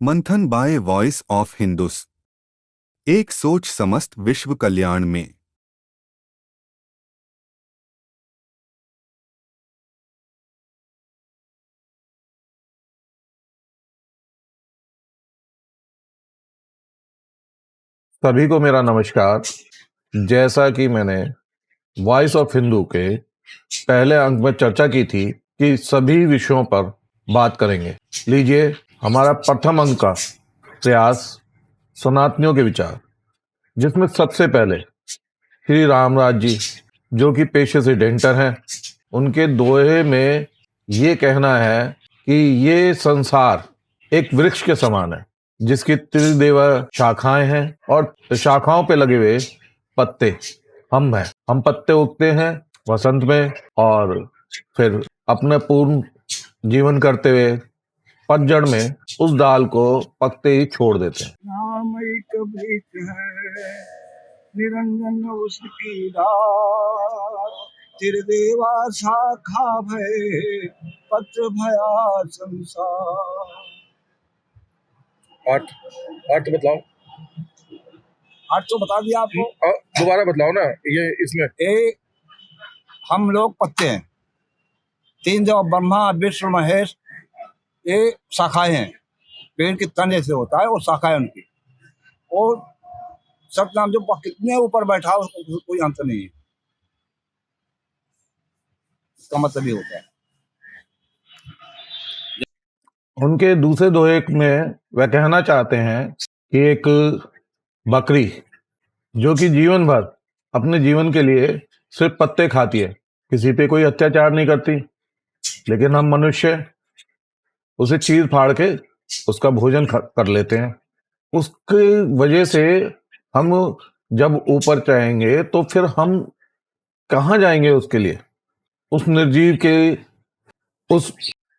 मंथन bye voice of हिंदुस। एक सोच समस्त विश्व कल्याण में। सभी को मेरा नमस्कार। जैसा कि मैंने वॉइस ऑफ हिंदू के पहले अंक में चर्चा की थी कि सभी विषयों पर बात करेंगे। लीजिए, हमारा प्रथम अंक का प्रयास सनातनियों के विचार, जिसमें सबसे पहले श्री रामराज जी, जो कि पेशे से डेंटर हैं, उनके दोहे में ये कहना है कि ये संसार एक वृक्ष के समान है जिसकी त्रिदेव शाखाएं हैं और शाखाओं पे लगे हुए पत्ते हम पत्ते उगते हैं वसंत में और फिर अपने पूर्ण जीवन करते हुए पतझड़ में उस दाल को पकते ही छोड़ देते हैं। नाम एक वृक्ष है, निरंजन उसकी डाल, त्रिदेवा शाखा भय, पत्र भया संसार। अर्थ बताओ। अर्थ तो बता दिया आपको, दोबारा बतलाओ ना। ये इसमें हम लोग पत्ते हैं, तीन जो ब्रह्मा विष्णु महेश, ये शाखाएं हैं। पेड़ के तने से होता है और शाखाएं उनकी, और सतनाम जो कितने ऊपर बैठा हो उसको कोई अंत नहीं है। इसका मतलब ये होता है। उनके दूसरे दोहे में वह कहना चाहते हैं कि एक बकरी जो कि जीवन भर अपने जीवन के लिए सिर्फ पत्ते खाती है, किसी पे कोई अत्याचार नहीं करती, लेकिन हम मनुष्य उसे चीर फाड़ के उसका भोजन कर लेते हैं। उसकी वजह से हम जब ऊपर चाहेंगे तो फिर हम कहाँ जाएंगे उसके लिए? उस निर्जीव के, उस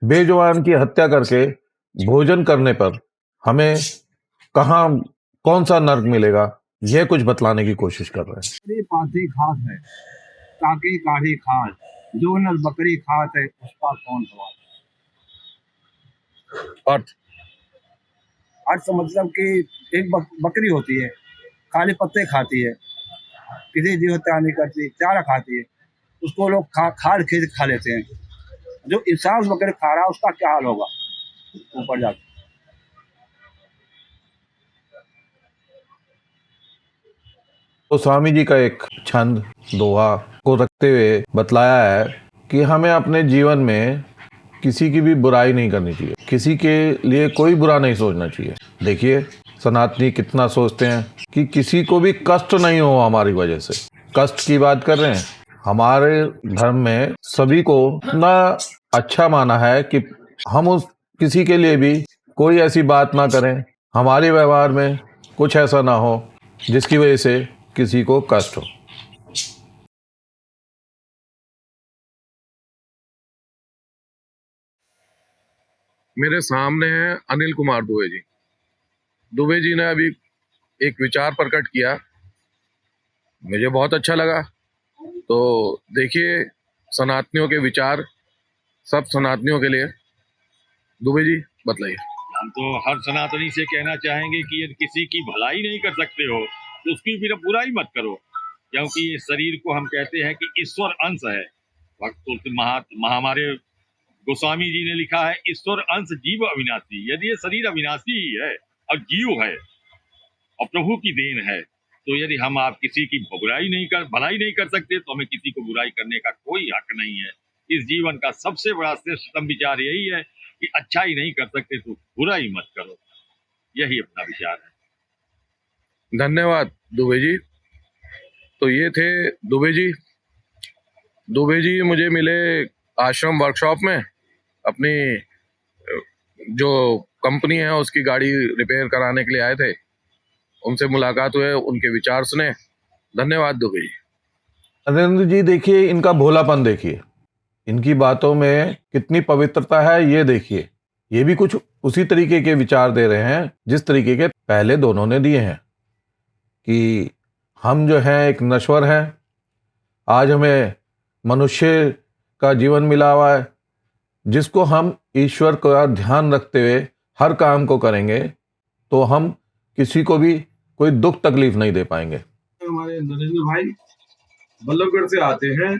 बेजुबान की हत्या करके भोजन करने पर हमें कहाँ, कौन सा नर्क मिलेगा, यह कुछ बतलाने की कोशिश कर रहे हैं। पाती खास है, ताकि काढ़ी खास, जो न बकरी खास है उस पर कौन सवाल। अर्थ मतलब कि एक बकरी होती है, खाली पत्ते खाती है, किसी जीव हत्या नहीं करती, चारा खाती है, उसको लोग खाद खींच खा लेते हैं। जो इंसान बकरी खा रहा है उसका क्या हाल होगा ऊपर जाकर। तो स्वामी जी का एक छंद दोहा को रखते हुए बतलाया है कि हमें अपने जीवन में किसी की भी बुराई नहीं करनी चाहिए, किसी के लिए कोई बुरा नहीं सोचना चाहिए। देखिए, सनातनी कितना सोचते हैं कि किसी को भी कष्ट नहीं हो हमारी वजह से। कष्ट की बात कर रहे हैं, हमारे धर्म में सभी को इतना अच्छा माना है कि हम उस किसी के लिए भी कोई ऐसी बात ना करें, हमारे व्यवहार में कुछ ऐसा ना हो जिसकी वजह से किसी को कष्ट हो। मेरे सामने हैं अनिल कुमार दुबे जी। दुबे जी ने अभी एक विचार प्रकट किया, मुझे बहुत अच्छा लगा। तो देखिए, सनातनियों के विचार सब सनातनियों के लिए। दुबे जी बताइए। हम तो हर सनातनी से कहना चाहेंगे कि यदि किसी की भलाई नहीं कर सकते हो तो उसकी भी बुराई मत करो, क्योंकि ये शरीर को हम कहते हैं कि ईश्वर अंश है। भक्त हमारे गोस्वामी जी ने लिखा है, ईश्वर अंश जीव अविनाशी। यदि ये शरीर अविनाशी ही है और जीव है और प्रभु की देन है, तो यदि हम आप किसी की भलाई नहीं कर सकते तो हमें किसी को बुराई करने का कोई हक नहीं है। इस जीवन का सबसे बड़ा श्रेष्ठतम विचार यही है कि अच्छा ही नहीं कर सकते तो बुराई मत करो। यही अपना विचार है। धन्यवाद दुबे जी। तो ये थे दुबे जी। दुबे जी मुझे मिले आश्रम वर्कशॉप में, अपनी जो कंपनी है उसकी गाड़ी रिपेयर कराने के लिए आए थे। उनसे मुलाकात हुए, उनके विचार सुने। धन्यवाद दुबे जी। नरेंद्र जी, देखिए इनका भोलापन, देखिए इनकी बातों में कितनी पवित्रता है, ये देखिए। ये भी कुछ उसी तरीके के विचार दे रहे हैं जिस तरीके के पहले दोनों ने दिए हैं कि हम जो हैं एक नश्वर हैं। आज हमें मनुष्य का जीवन मिला हुआ है जिसको हम ईश्वर का ध्यान रखते हुए हर काम को करेंगे तो हम किसी को भी कोई दुख तकलीफ नहीं दे पाएंगे। हमारे नरेंद्र भाई बल्लभगढ़ से आते हैं,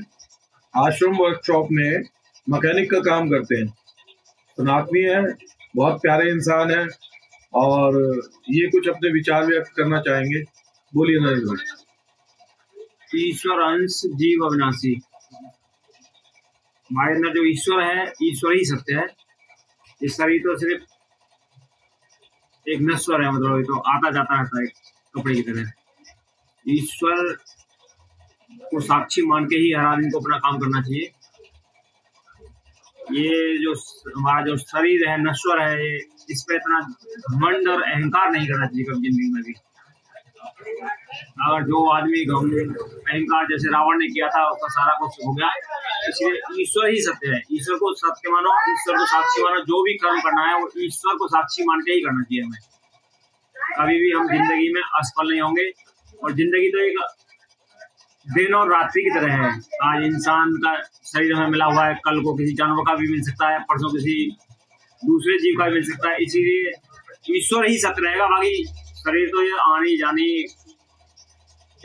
आश्रम वर्कशॉप में मैकेनिक का काम करते हैं, सनातनी है, बहुत प्यारे इंसान है और ये कुछ अपने विचार व्यक्त करना चाहेंगे। बोलिए नरेंद्र भाई। ईश्वर अंश जीव अविनाशी। हमारे अंदर जो ईश्वर है, ईश्वर ही सत्य है। ये शरीर तो सिर्फ एक नश्वर है, मतलब ये तो आता जाता रहता है कपड़े की तरह। ईश्वर को साक्षी मान के ही हर आदमी को अपना काम करना चाहिए। ये जो हमारा जो शरीर है नश्वर है, ये इस पे इतना घमंड और अहंकार नहीं करना चाहिए कभी जिंदगी में भी। अगर जो आदमी अहंकार जैसे रावण ने किया था, उसका सारा कुछ हो गया। इसलिए ईश्वर ही सत्य है। ईश्वर को सत्य मानो, ईश्वर को साक्षी मानो। जो भी कर्म करना है वो ईश्वर को साक्षी मान के ही करना चाहिए हमें। कभी भी हम जिंदगी में असफल नहीं होंगे। और जिंदगी तो एक दिन और रात्रि की तरह है। आज इंसान का शरीर हमें मिला हुआ है, कल को किसी जानवर का भी मिल सकता है, परसों किसी दूसरे जीव का भी मिल सकता है। इसीलिए ईश्वर ही सत्य रहेगा। बाकी शरीर तो ये आनी जानी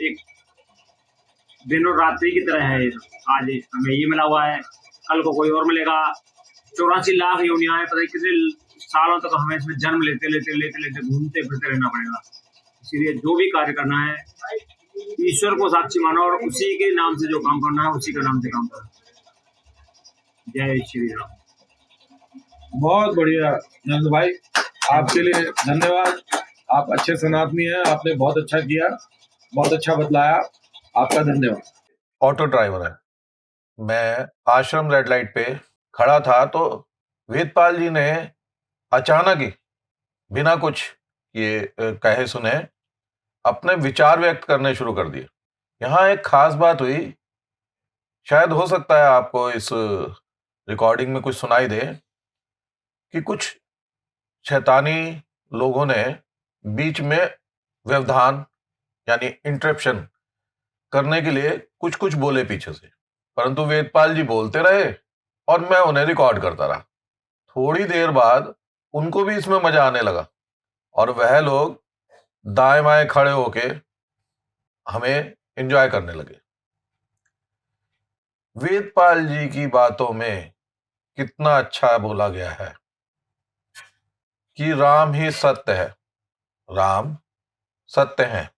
एक दिन और रात्रि की तरह है। आज हमें ये मिला हुआ है, कल को कोई और मिलेगा। 84 लाख योनियां हैं, पता नहीं कितने सालों तक हमें इसमें जन्म लेते लेते लेते लेते घूमते फिरते रहना पड़ेगा। इसीलिए जो भी कार्य करना है ईश्वर को साक्षी मानो और उसी के नाम से जो काम करना है उसी के नाम से काम करो। जय श्री राम। बहुत बढ़िया नरेंद्र भाई, आपके लिए धन्यवाद। आप अच्छे सनातनी हैं, आपने बहुत अच्छा किया, बहुत अच्छा बतलाया, आपका धन्यवाद। ऑटो ड्राइवर है। मैं आश्रम रेड लाइट पे खड़ा था तो वेदपाल जी ने अचानक ही बिना कुछ ये कहे सुने अपने विचार व्यक्त करने शुरू कर दिए। यहाँ एक खास बात हुई, शायद हो सकता है आपको इस रिकॉर्डिंग में कुछ सुनाई दे, कि कुछ शैतानी लोगों ने बीच में व्यवधान यानी इंटरप्शन करने के लिए कुछ कुछ बोले पीछे से, परंतु वेदपाल जी बोलते रहे और मैं उन्हें रिकॉर्ड करता रहा। थोड़ी देर बाद उनको भी इसमें मजा आने लगा और वह लोग दाएं बाएं खड़े होके हमें एंजॉय करने लगे। वेदपाल जी की बातों में कितना अच्छा बोला गया है कि राम ही सत्य है। राम सत्य हैं,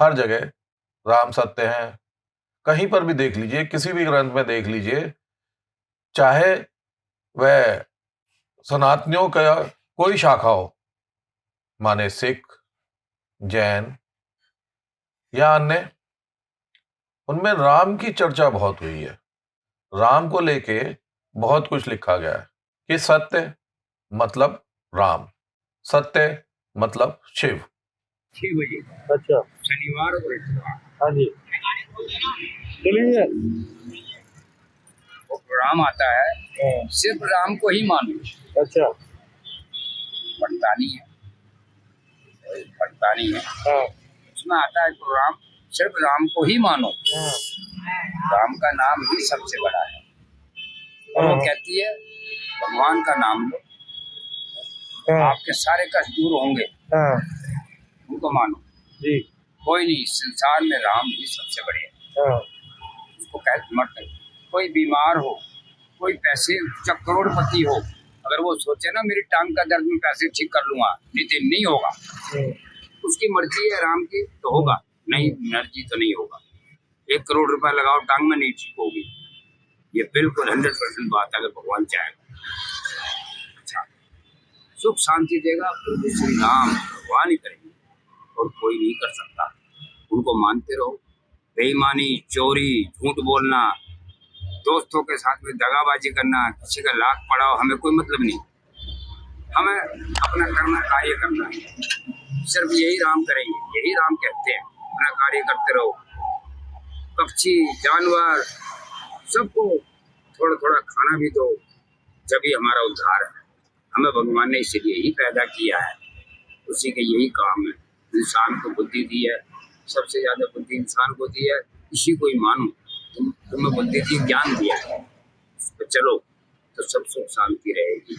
हर जगह राम सत्य हैं। कहीं पर भी देख लीजिए, किसी भी ग्रंथ में देख लीजिए, चाहे वह सनातनियों का कोई शाखा हो, माने सिख, जैन या अन्य, उनमें राम की चर्चा बहुत हुई है। राम को लेके बहुत कुछ लिखा गया है कि सत्य मतलब राम, सत्य मतलब शिव। 6 बजे अच्छा, शनिवार और इतवार हाँ जी, चलिए। वो प्रोग्राम आता है, सिर्फ राम को ही मानो। अच्छा, पड़तानी है, पड़तानी है, हाँ, उसमें आता है प्रोग्राम सिर्फ राम को ही मानो। हाँ, राम का नाम ही सबसे बड़ा है। और वो कहती है भगवान का नाम लो, हाँ, आपके सारे कष्ट दूर होंगे, हाँ, उनको मानो। जी, कोई नहीं, संसार में राम ही सबसे बड़े हैं। हाँ, उसको कह मत। कोई बीमार हो, कोई पैसे करोड़पति हो, अगर वो सोचे ना मेरी टांग का दर्द में पैसे ठीक कर लूंगा, नितिन नहीं होगा। उसकी मर्जी है राम की तो होगा, नहीं मर्जी तो नहीं होगा। 1 करोड़ रुपया लगाओ, टांग में नहीं ठीक होगी। ये बिल्कुल 100% बात है, अगर भगवान चाहेगा। अच्छा, सुख शांति देगा प्रभु श्री राम, भगवान ही करेंगे और कोई नहीं कर सकता। उनको मानते रहो। बेईमानी, चोरी, झूठ बोलना, दोस्तों के साथ में दगाबाजी करना, किसी का लाख पड़ाओ, हमें कोई मतलब नहीं। हमें अपना करना, कार्य करना है। सिर्फ यही राम करेंगे, यही राम कहते हैं। अपना कार्य करते रहो। पक्षी, जानवर, सबको थोड़ा थोड़ा खाना भी दो, जब ही हमारा उद्धार है। हमें भगवान ने इसीलिए ही पैदा किया है, उसी के यही काम है। इंसान को बुद्धि दी है, सबसे ज्यादा बुद्धि इंसान को दी है, इसी को ही मानो। तुम्हें बुद्धि दी, ज्ञान दिया है, उस पर चलो तो सब सुख शांति रहेगी,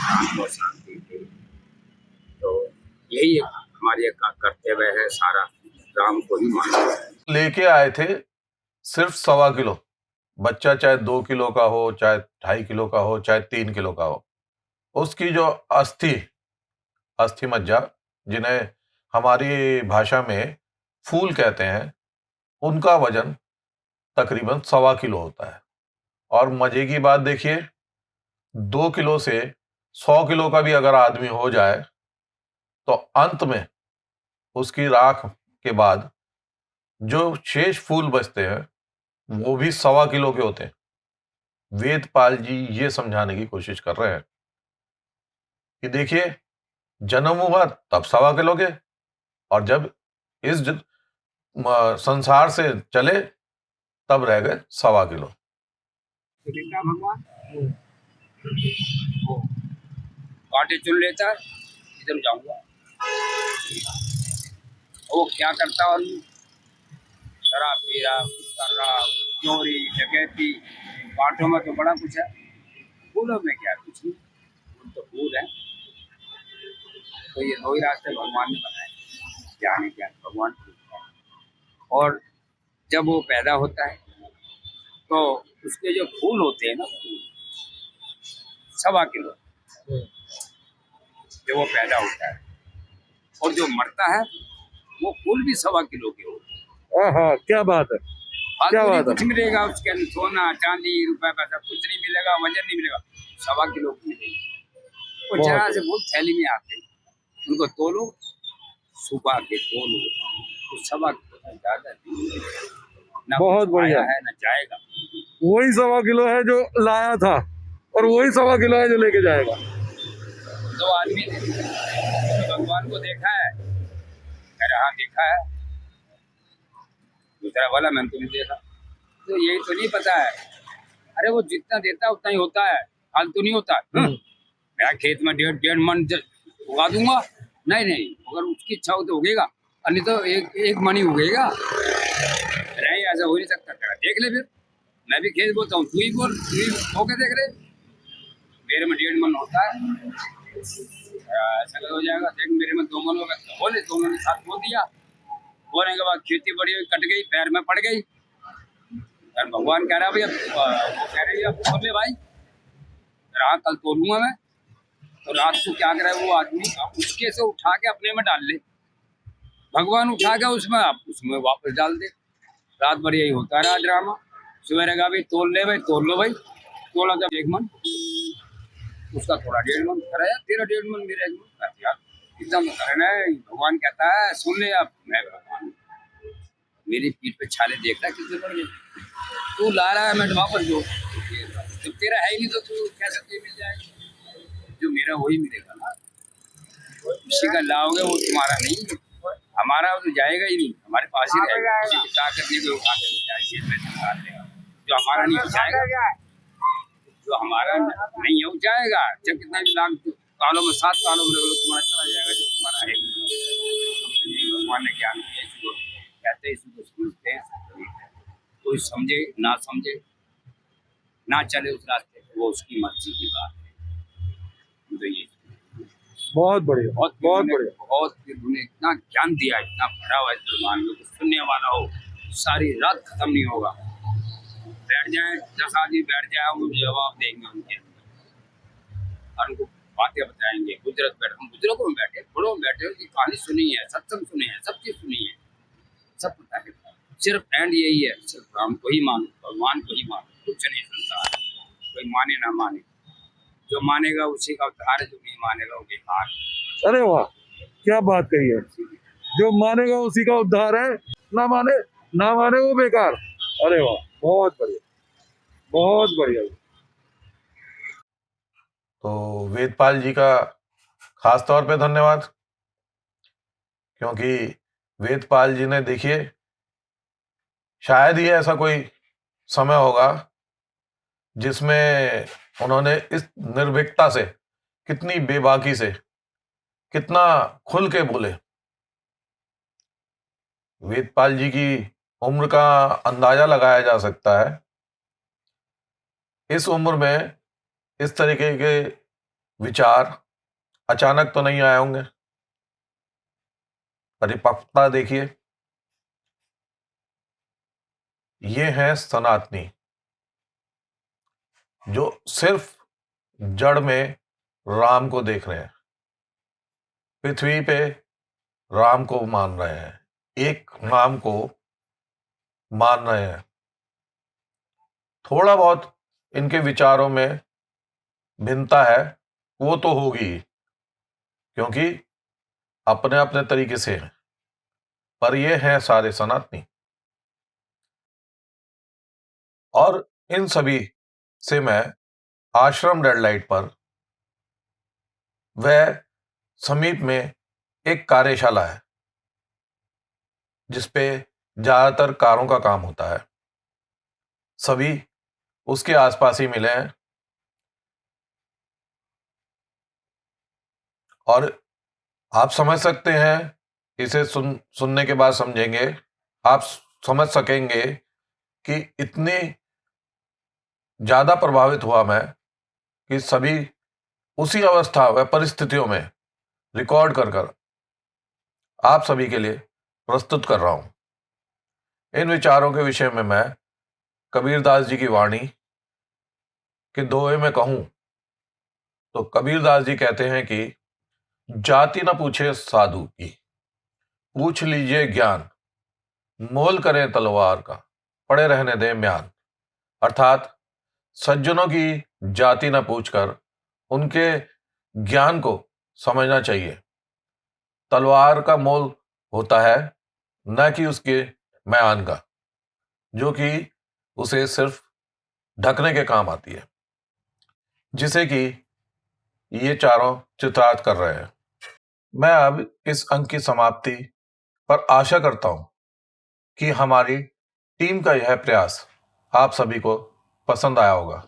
आत्मा शांति रहेगी। यही एक हमारी एक कर्तव्य है, सारा राम को ही मानना है। लेके आए थे सिर्फ 1.25 किलो। बच्चा चाहे 2 किलो का हो, चाहे 2.5 किलो का हो, चाहे 3 किलो का हो, उसकी जो अस्थि मज्जा, जिन्हें हमारी भाषा में फूल कहते हैं, उनका वजन तकरीबन 1.25 किलो होता है। और मजे की बात देखिए, 2 किलो से 100 किलो का भी अगर आदमी हो जाए तो अंत में उसकी राख के बाद जो शेष फूल बचते हैं वो भी 1.25 किलो के होते हैं। वेदपाल जी ये समझाने की कोशिश कर रहे हैं कि देखिए, जन्म हुआ तब 1.25 किलो के, और जब इस संसार से चले तब रह गए 1.25 किलो। तो देखा भगवान वो कांटे चुन लेता है, इधर जाऊंगा। वो क्या करता और शराब पी रहा, कुछ कर रहा, चोरी डकैती। कांटों में तो बड़ा कुछ है, फूलों में क्या कुछ नहीं, फूल तो फूल है। तो ये दो ही रास्ते भगवान ने बनाए, ज्ञान ज्ञान भगवान। और जब वो पैदा होता है तो उसके जो फूल होते हैं ना, 1.25 किलो जब वो पैदा होता है, और जो मरता है वो फूल भी 1.25 किलो के होते हैं। हाँ, क्या बात है, क्या बात है। कुछ मिलेगा उसके अंदर, सोना चांदी रुपया पैसा कुछ नहीं मिलेगा, वजन नहीं मिलेगा, 1.25 किलो की मिलेगी। वो जरा से बहुत थैली में आते हैं, उनको तोलो, सुबह के तोलो, तो 1.25 किलो से ज्यादा नहीं, ना बहुत कुछ बढ़िया आया है ना जाएगा। वही 1.25 किलो है जो लाया था, और वही 1.25 किलो है जो लेके जाएगा। दो आदमी ने भगवान को देखा है, कह रहा हाँ देखा है। दूसरा वाला मैंने तो नहीं देखा। तो यही तो नहीं पता है, अरे वो जितना देता है उतना ही होता है, फालतू नहीं होता है। मैं खेत में 1.5 मन उगा दूंगा, नहीं, अगर उसकी इच्छा हो तो उगेगा, और नहीं तो एक मन ही उगेगा। नहीं, ऐसा हो नहीं सकता। देख ले फिर, मैं भी खेत बोलता हूँ, तू ही बोल, तू ही होके देख ले। मेरे में 1.5 मन होता है, ऐसा हो जाएगा। देख मेरे में 2 मन होगा, तो बोले 2 मन के साथ बोल दिया। बोलने के बाद खेती बड़ी हुई, कट गई, पैर में पड़ गई। और भगवान कह रहा भैया, कह रही अब तोड़ ले भाई, रहा कल तोड़ूंगा मैं। तो रात को क्या करे वो आदमी, उसके से उठा के अपने में डाल ले, भगवान उठा के उसमें वापस डाल दे। रात भर यही होता रहा ड्रामा। सवेरे का भाई तोड़ ले भाई, तोड़ लो भाई, तोड़ा जब 1 मन, उसका थोड़ा 1.5 मन कराया, तेरा 1.5 मन मेरा 1 मन कर दिया। एकदम करना है। भगवान कहता है सुन ले, अब मैं भगवान मेरी पीठ पे छाले देख रहा कितने बड़ गए, तू ला रहा है मैं वापस जो, जब तेरा है ही नहीं तो तू कैसे तुझे मिल जाएगा? जो मेरा वही मिलेगा ना, किसी का लाओगे वो तुम्हारा नहीं, हमारा तो जाएगा ही नहीं, हमारे पास ही रहेगा। किसी की ताकत नहीं, कोई उठा के नहीं जाएगा। जो हमारा नहीं जाएगा, जो हमारा नहीं है वो जाएगा। जब कितना भी लाख कालों में 7 कालों में तुम्हारा चला जाएगा, जो तुम्हारा है। भगवान ने ज्ञान दिया, इसको कहते हैं, इसको समझते हैं। कोई समझे ना समझे, ना चले उस रास्ते, वो उसकी मर्जी की बात है। तो ये बहुत बढ़िया, बहुत बढ़िया। बहुत इतना ज्ञान दिया, इतना भरा हुआ है भगवान में, सुनने वाला हो सारी रात खत्म नहीं होगा। बैठ जाए 10 आदमी बैठ जाए, वो जवाब देंगे उनके, और उनको बातें बताएंगे। हम बुजुर्गों में बैठे, बड़ों में बैठे, उनकी कहानी सुनी है, सत्संग सुने हैं, सब चीज सुनी है, सब पता है। सिर्फ एंड यही है, सिर्फ राम को ही मानो, भगवान को ही मानो, कुछ नहीं सुनता है। कोई माने ना माने, जो मानेगा उसी का उद्धार है, जो नहीं मानेगा वो बेकार। अरे वाह, क्या बात कही है। जो मानेगा उसी का उद्धार है, ना माने वो बेकार। अरे वाह, बहुत बढ़िया, बहुत बढ़िया। तो वेदपाल जी का खास तौर पे धन्यवाद, क्योंकि वेदपाल जी ने, देखिए, शायद ही ऐसा कोई समय होगा जिसमें उन्होंने इस निर्भीकता से, कितनी बेबाकी से, कितना खुल के बोले। वेदपाल जी की उम्र का अंदाजा लगाया जा सकता है। इस उम्र में इस तरीके के विचार अचानक तो नहीं आए होंगे। परिपक्वता देखिए, ये है सनातनी, जो सिर्फ जड़ में राम को देख रहे हैं, पृथ्वी पे राम को मान रहे हैं, एक नाम को मान रहे हैं। थोड़ा बहुत इनके विचारों में भिन्नता है, वो तो होगी ही, क्योंकि अपने अपने तरीके से हैं, पर ये हैं सारे सनातनी। और इन सभी से मैं आश्रम रेड लाइट पर वह समीप में एक कार्यशाला है जिसपे ज्यादातर कारों का काम होता है, सभी उसके आसपास ही मिले हैं। और आप समझ सकते हैं, इसे सुनने के बाद समझेंगे, आप समझ सकेंगे कि इतनी ज्यादा प्रभावित हुआ मैं कि सभी उसी अवस्था व परिस्थितियों में रिकॉर्ड कर कर आप सभी के लिए प्रस्तुत कर रहा हूं। इन विचारों के विषय में मैं कबीरदास जी की वाणी के दोहे में कहूं तो कबीरदास जी कहते हैं कि जाति न पूछे साधु की, पूछ लीजिए ज्ञान, मोल करें तलवार का, पड़े रहने दें म्यान। अर्थात सज्जनों की जाति न पूछकर उनके ज्ञान को समझना चाहिए। तलवार का मोल होता है, न कि उसके म्यान का, जो कि उसे सिर्फ ढकने के काम आती है, जिसे कि ये चारों चित्रार्थ कर रहे हैं। मैं अब इस अंक की समाप्ति पर आशा करता हूं कि हमारी टीम का यह प्रयास आप सभी को पसंद आया होगा,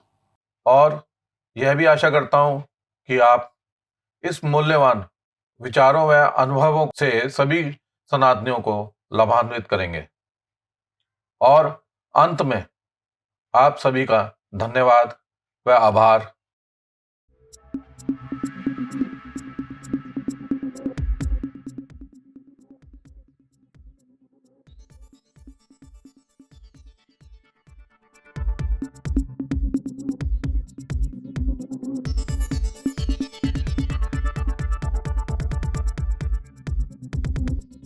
और यह भी आशा करता हूं कि आप इस मूल्यवान विचारों व अनुभवों से सभी सनातनियों को लाभान्वित करेंगे। और अंत में आप सभी का धन्यवाद व आभार।